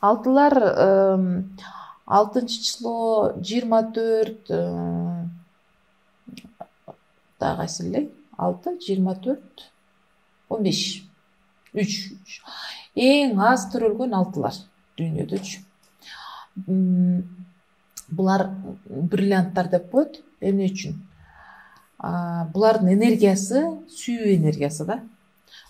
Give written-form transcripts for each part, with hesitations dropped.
Алтылар 6 число 24 да кайсы эле 6 24 15 3 эң аз төрөлгөн алтылар дүйнөдөчү. Булар бриллианттар деп коет. Эмне үчүн? Булардын энергиясы сүйүү энергиясы да.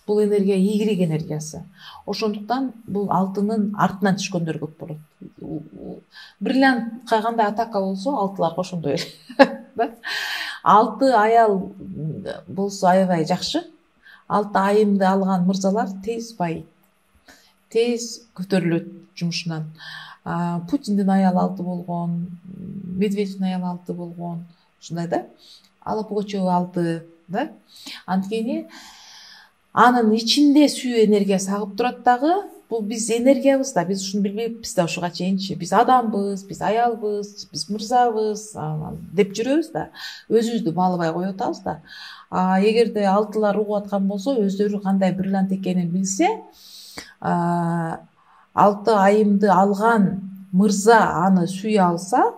Бул энергия ийгирик энергиясы. Ошондуктан бул алтынын артынан түшкөндөр көп болот. Бриллиантка кандай атака болсо, алтыларга ошондой эле. 6 аял болсо аябай жакшы. 6 айымды алган мырзалар тез байыйт, тез көтөрүлөт жумушунан. Путиндин аялы 6 болгон, Медведевдин аялы 6 болгон, ушундай да. Алла Пугачева 6 да. Анткени анын ичинде сүйүү энергиясы агып турат дагы. Бул биз энергиябыз да, биз ушуну билбейбиз да ушуга чейинчи. Биз адамбыз, биз аялбыз, биз мырзабыз деп жүрөбүз да. Өзүбүздү маалыбай коюп атабыз да. Эгерде алтылар угуп аткан болсо, өздөрү кандай бриллиант экенин билсе, 6 айымды алган мырза аны сүйө алса,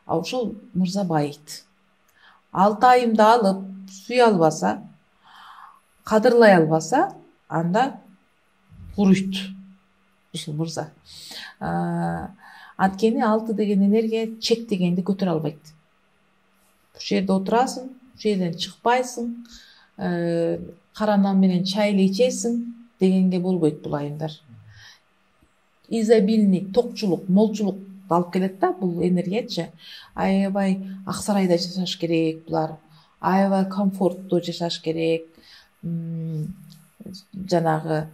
ошол мырза байыйт. 6 айымды алып сүйө албаса, кадырлай албаса, анда куруйт ушул мырза. Анткени 6 деген энергия чектегенди көтөрө албайт. Бул жерде отурасың, бул жерден чыкпайсың, кара нан менен чай эле ичесиң дегенге болбойт бул айымдар. Изобильный токчулук, молчулук алып келет да бул энергиячы. Аябай аксарайда жашаш керек булар. Аябай комфорттуу жашаш керек. Жанагы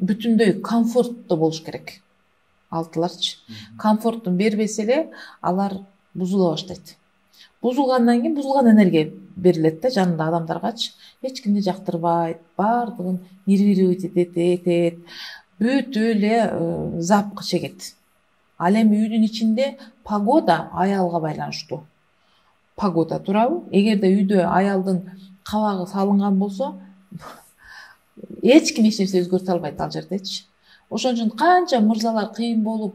бүтүндөй комфорттуу болуш керек. Алтыларчы. Комфорттун бербесе эле алар бузула баштайт. Бузулгандан кийин бузулган энергия берилет да жанында адамдаргачы. Эч кимди жактырбайт, бардыгын нервировать этет, бүт эле запкы чегет. Ал эми үйдүн ичинде погода аялга байланыштуу. Погода туурабы? Эгерде үйдө аялдын кабагы салынган болсо, эч ким эч нерсе өзгөртө албайт ал жердечи. Ошон үчүн канча мырзалар кыйын болуп,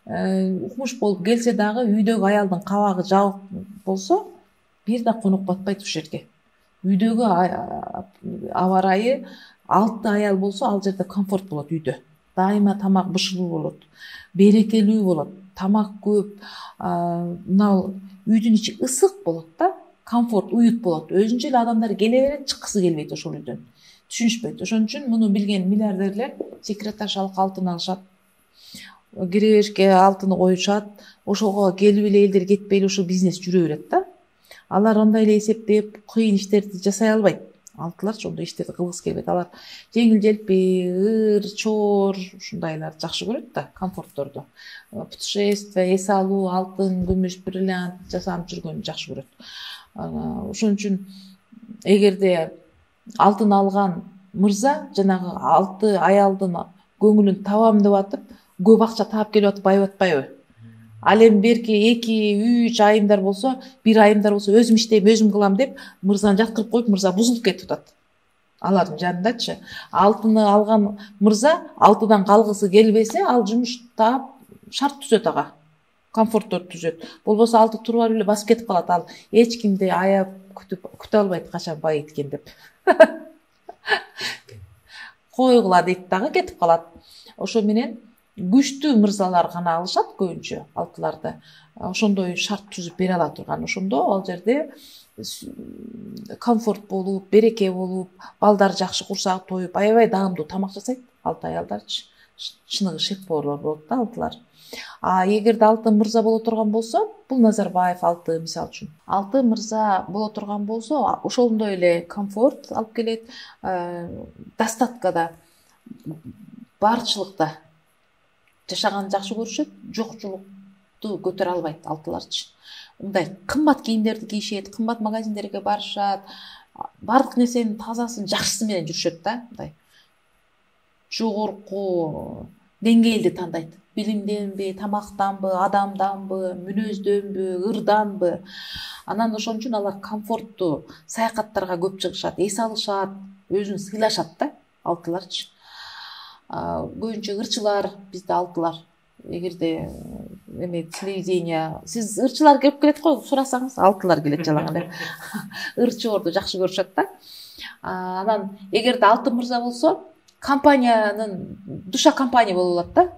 укмуш болуп келсе дагы үйдөгү аялдын кабагы жабык болсо, бир да конок батпайт ушул жерге. Үйдөгү аба ырайы 6 аял болсо, ал жерде комфорт болот үйдө. Дайыма тамак бышылуу болот, берекелүү болот, тамак көп, мына үйдүн ичи ысык болот да, комфорт, уют болот. Өзүнчө эле адамдар келе берет, чыккысы келбейт ошол үйдөн. Түшүнүшпөйт. Ошон үчүн муну билген миллиардерлер секретаршалык алтын алышат. Киребешке алтын коюшат. Ошого келип эле элдер кетпей эле ушул бизнес жүрө берет да. Алар андай эле эсептеп, кыйын иштерди жасай албайт. Алтыларчы ондой иштерди кылгысы келбейт. Алар жеңил желпи, ыр, чор, ушундайларды жакшы көрөт да, комфортторду. Путешествие, эс алуу, алтын, күмүш, бриллиант жасанып жүргөнү жакшы көрөт. Ошон үчүн эгерде алтын алган мырза жанагы 6 аялдын көңүлүн табам деп атып, көп акча таап келип атып байып атпайбы? Ал эми берки 2-3 айымдар болсо, 1 айымдар болсо өзүм иштейм, өзүм кылам деп мырзаны жаткырып коюп, мырза бузулуп кетип атат. Алардын жанындачы. Алтыны алган мырза 6дан калгысы келбесе, ал жумуш таап шарт түзөт ага. Комфорттор түзөт. Болбосо 6 туруп эле басып кетип калат. Ал эч кимди аяп күтө албайт качан байыйт экен деп. Койгула дейт дагы кетип калат. Ошо менен күчтүү мырзалар гана алышат көбүнчө алтыларды. Ошондой шарт түзүп бере ала турган. Ошондо ал жерде комфорт болуп, береке болуп, балдар жакшы курсак тоюп, аябай даамдуу тамак жасайт 6 аялдарчы. Чыныгы шеф-поварлар болот да алтылар. Эгерде 6 мырза боло турган болсо, бул Назарбаев 6 мисалы үчүн. 6 мырза боло турган болсо, ошондой эле комфорт алып келет, достаткада, барчылыкта жашаганды жакшы көрүшөт, жокчулукту көтөрө албайт алтыларчы. Мындай кымбат кийимдерди кийишет, кымбат магазиндерге барышат, бардык нерсенин тазасын, жакшысы менен жүрүшөт да, мындай. Жогорку деңгээлди тандайт. Билимденби, тамактанбы, адамданбы, мүнөздөнбү, ырданбы. Анан ошон үчүн алар комфорттуу саякаттарга көп чыгышат, эс алышат, өзүн сыйлашат да алтыларчы. көбүнчө ырчылар бизде алтылар. Эгерде эме телевидение сиз ырчылар келип келет го сурасаңыз алтылар келет жалаң эле. Ырчоорду жакшы көрүшөт да. Анан эгерде алты мырза болсо компаниянын душа компания болуп алат да.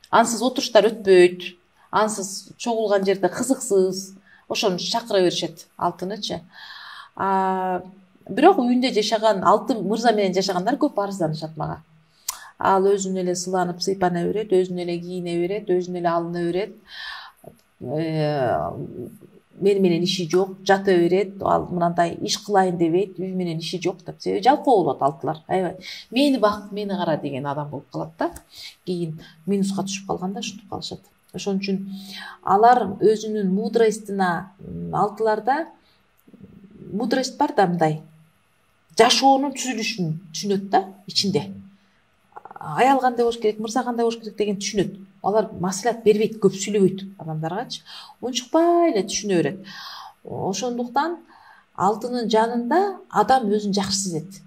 Ансыз отуруштар өтпөйт, ансыз чогулган жерде кызыксыз, ошону чакыра беришет алтынычы. Бирок үйүндө жашаган алты мырза менен жашагандар көп арызданышат мага. Ал өзүнө эле сыланып сыйпана берет, өзүнө эле кийине берет, өзүнө эле алына берет. Мени менен иши жок, жата берет, ал мындай иш кылайын дебейт, үй менен иши жок деп. Себеби жалкоо болот алтылар. Аябай. Мени бак, мени кара деген адам болуп калат да. Кийин минуска түшүп калганда ушинтип калышат. Ошон үчүн алар өзүнүн мудростуна алтыларда мудрость бар да мындай. Жашоонун түзүлүшүн түшүнөт да ичинде. Аял кандай болуш керек, мырза кандай болуш керек деген түшүнөт. Алар маслихат бербейт, көп сүйлөбөйт адамдаргачы. Унчукпай эле түшүнө берет. Ошондуктан алтынын жанында адам өзүн жакшы сезет.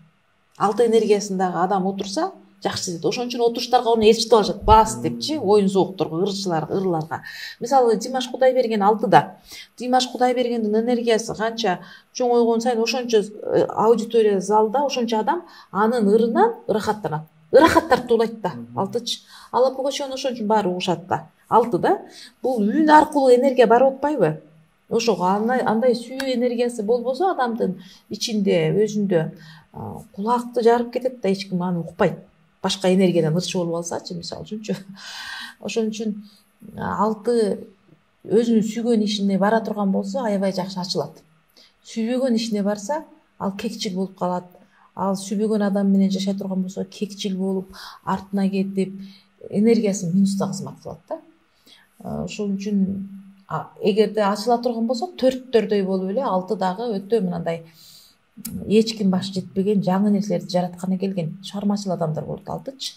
Алты энергиясындагы адам отурса, жакшы сезет. Ошон үчүн отуруштарга ону элчитип алышат. Бас депчи, оюн зоокторго, ырларга. Мисалы Димаш Кудайберген алтыда. Димаш Кудайбергендин энергиясы канча чоңойгон сайын ошончо аудитория залда, ошончо адам анын ырынан ырахаттанат. Ырахат тартуулайт да алтычы. Алла Пугачеваны ошон үчүн баары угушат да. Алты да бул үн аркылуу энергия барып атпайбы? Ошого андай сүйүү энергиясы болбосо адамдын ичинде, өзүндө кулакты жарып кетет да, эч ким аны укпайт. Башка энергиядан ырчы болуп алсачы, мисалы үчүнчү. Ошон үчүн алты өзүнүн сүйгөн ишине бара турган болсо, аябай жакшы ачылат. Сүйбөгөн ишине барса, ал кекчил болуп калат. Ал сүйбөгөн адам менен жашай турган болсо, кекчил болуп, артына кетип, энергиясы минуста кызмат кылат да. Ошон үчүн эгерде ачыла турган болсо, төрттөрдөй болуп эле алты дагы өтө мындай эч ким башы жетпеген жаңы нерселерди жаратканы келген чыгармачыл адамдар болот алтычы.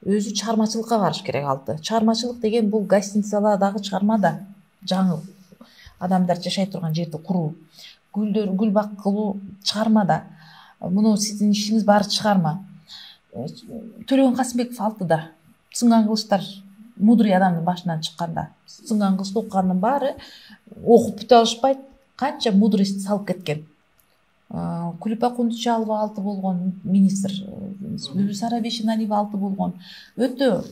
Өзү чыгармачылыкка барыш керек алты. Чыгармачылык деген бул гостиницалардагы чыгарма да, жаңы адамдар жашай турган жерди куруу, гүл бак кылуу чыгарма да. Муну сиздин ишиңиз баары чыгарма. Төлөгөн Касымбеков алтыда. Сынган кылычтар мудрый адамдын башынан чыкканда. Сынган кылычты окуганын баары окуп бүтө алышпайт, канча мудрость салып кеткен. Кулипа Кундучалова алты болгон министр, Бүбүсара Бейшеналиева алты болгон. Өтө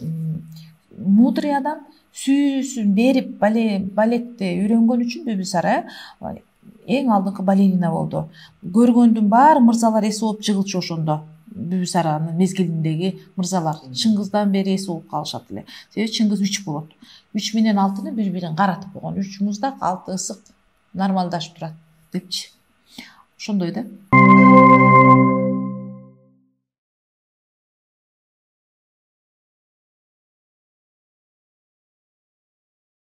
мудрый адам, сүйүүсүн берип балетти үйрөнгөн үчүн Бүбүсара эң алдыңкы балерина болду. Көргөндүн баары мырзалар эс болуп жыгылчу ошондо. Бүбүсаранын мезгилиндеги мырзалар Чыңгыздан бери эс болуп калышат эле. Себеби Чыңгыз 3 болот. 3 менен 6-ны бири-бирин каратып койгон. 3 муздак, 6 ысык нормалдашып турат депчи. Ошондой да.